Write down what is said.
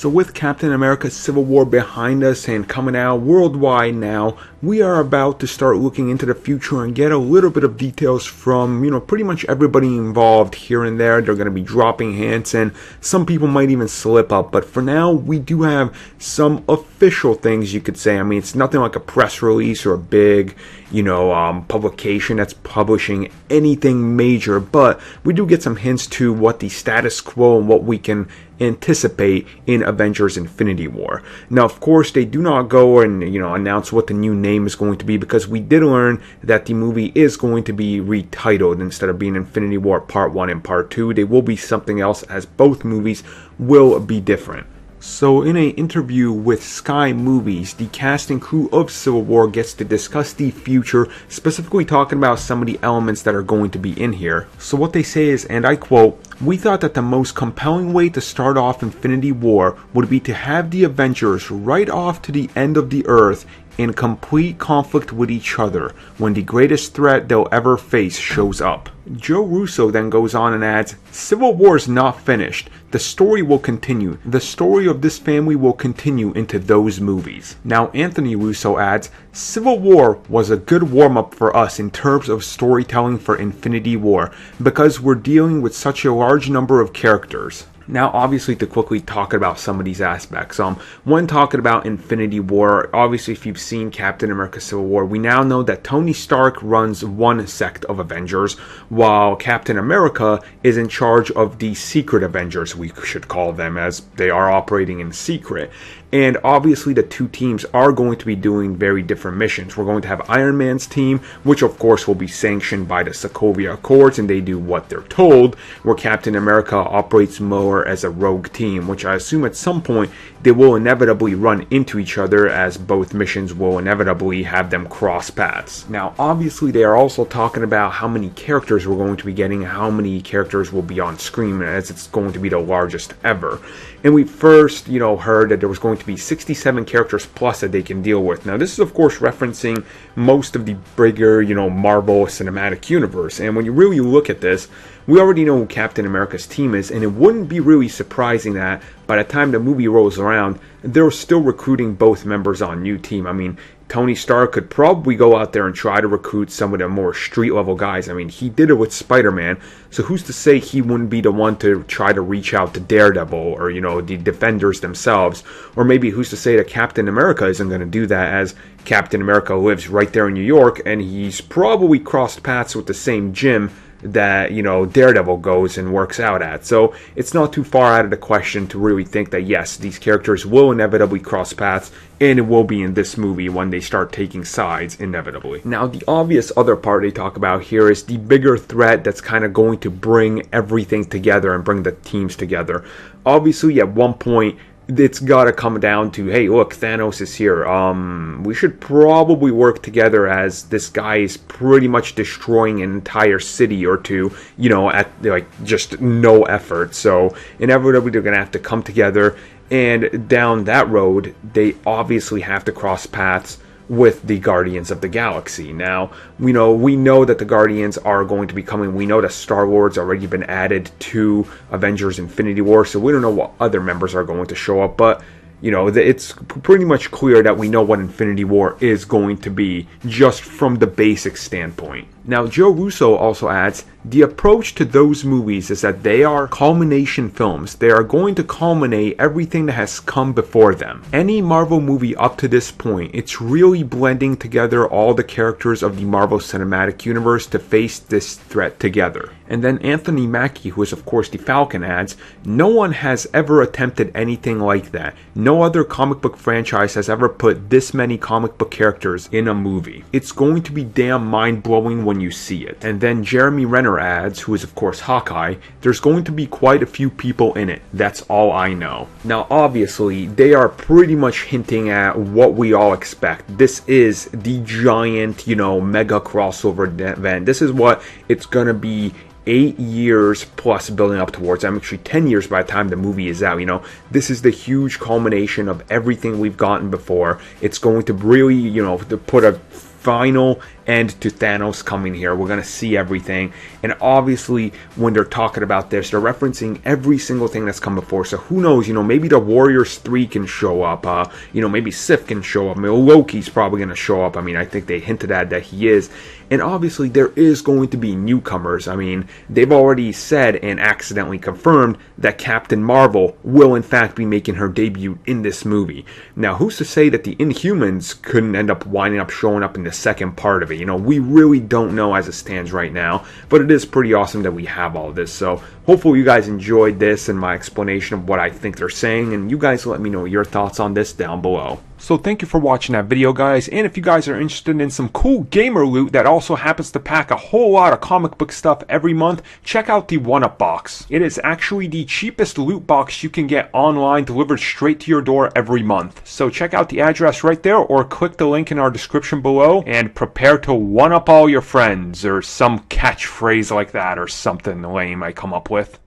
So with Captain America Civil War behind us and coming out worldwide now, we are about to start looking into the future and get a little bit of details from, pretty much everybody involved here and there. They're going to be dropping hints and some people might even slip up. But for now, we do have some official things you could say. I mean, it's nothing like a press release or a big, publication that's publishing anything major. But we do get some hints to what the status quo and what we can anticipate in Avengers Infinity War. Now, of course, they do not go and, announce what the new name is going to be, because we did learn that the movie is going to be retitled. Instead of being Infinity War Part 1 and Part 2, they will be something else, as both movies will be different. So in an interview with Sky Movies, the cast and crew of Civil War gets to discuss the future, specifically talking about some of the elements that are going to be in here. So what they say is, and I quote, "We thought that the most compelling way to start off Infinity War would be to have the Avengers right off to the end of the Earth in complete conflict with each other when the greatest threat they'll ever face shows up." Joe Russo then goes on and adds, "Civil War is not finished. The story will continue. The story of this family will continue into those movies." Now, Anthony Russo adds, "Civil War was a good warm-up for us in terms of storytelling for Infinity War, because we're dealing with such a large number of characters." Now, obviously, to quickly talk about some of these aspects. When talking about Infinity War, obviously, if you've seen Captain America Civil War, we now know that Tony Stark runs one sect of Avengers, while Captain America is in charge of the secret Avengers, we should call them, as they are operating in secret. And obviously the two teams are going to be doing very different missions. We're going to have Iron Man's team, which of course will be sanctioned by the Sokovia Accords, and they do what they're told, where Captain America operates more as a rogue team, which I assume at some point they will inevitably run into each other, as both missions will inevitably have them cross paths. Now, obviously they are also talking about how many characters we're going to be getting, how many characters will be on screen, as it's going to be the largest ever. And we first, heard that there was going to be 67 characters plus that they can deal with. Now, this is, of course, referencing most of the bigger, Marvel Cinematic Universe. And when you really look at this, we already know who Captain America's team is, and it wouldn't be really surprising that by the time the movie rolls around, they're still recruiting both members on new team. I mean, Tony Stark could probably go out there and try to recruit some of the more street-level guys. I mean, he did it with Spider-Man, so who's to say he wouldn't be the one to try to reach out to Daredevil or, the Defenders themselves? Or maybe who's to say that Captain America isn't going to do that, as Captain America lives right there in New York, and he's probably crossed paths with the same gym that, Daredevil goes and works out at. So it's not too far out of the question to really think that, yes, these characters will inevitably cross paths, and it will be in this movie when they start taking sides, inevitably. Now, the obvious other part they talk about here is the bigger threat that's kind of going to bring everything together and bring the teams together. Obviously, at one point, it's got to come down to, hey, look, Thanos is here. We should probably work together, as this guy is pretty much destroying an entire city or two, at just no effort. So inevitably they're going to have to come together, and down that road, they obviously have to cross paths with the Guardians of the Galaxy. Now, we know that the Guardians are going to be coming. We know that Star-Lord's already been added to Avengers Infinity War, so we don't know what other members are going to show up, but it's pretty much clear that we know what Infinity War is going to be, just from the basic standpoint. Now, Joe Russo also adds, the approach to those movies is that they are culmination films. They are going to culminate everything that has come before them. Any Marvel movie up to this point, it's really blending together all the characters of the Marvel Cinematic Universe to face this threat together. And then Anthony Mackie, who is of course the Falcon, adds, no one has ever attempted anything like that. No other comic book franchise has ever put this many comic book characters in a movie. It's going to be damn mind-blowing when you see it. And then Jeremy Renner adds, who is of course Hawkeye, there's going to be quite a few people in it. That's all I know. Now, obviously, they are pretty much hinting at what we all expect. This is the giant, mega crossover event. This is what it's gonna be 8 years plus building up towards. I'm actually 10 years by the time the movie is out. This is the huge culmination of everything we've gotten before. It's going to really, to put a final end to Thanos coming here. We're going to see everything. And obviously, when they're talking about this, they're referencing every single thing that's come before. So who knows, maybe the Warriors 3 can show up. Maybe Sif can show up. Loki's probably going to show up. I think they hinted at that he is. And obviously, there is going to be newcomers. They've already said and accidentally confirmed that Captain Marvel will in fact be making her debut in this movie. Now, who's to say that the Inhumans couldn't end up winding up showing up in the second part of it? We really don't know as it stands right now, but it is pretty awesome that we have all this. So hopefully you guys enjoyed this and my explanation of what I think they're saying, and you guys let me know your thoughts on this down below. So thank you for watching that video, guys, and if you guys are interested in some cool gamer loot that also happens to pack a whole lot of comic book stuff every month, check out the 1UP box. It is actually the cheapest loot box you can get online, delivered straight to your door every month. So check out the address right there, or click the link in our description below, and prepare to 1UP all your friends, or some catchphrase like that, or something lame I come up with.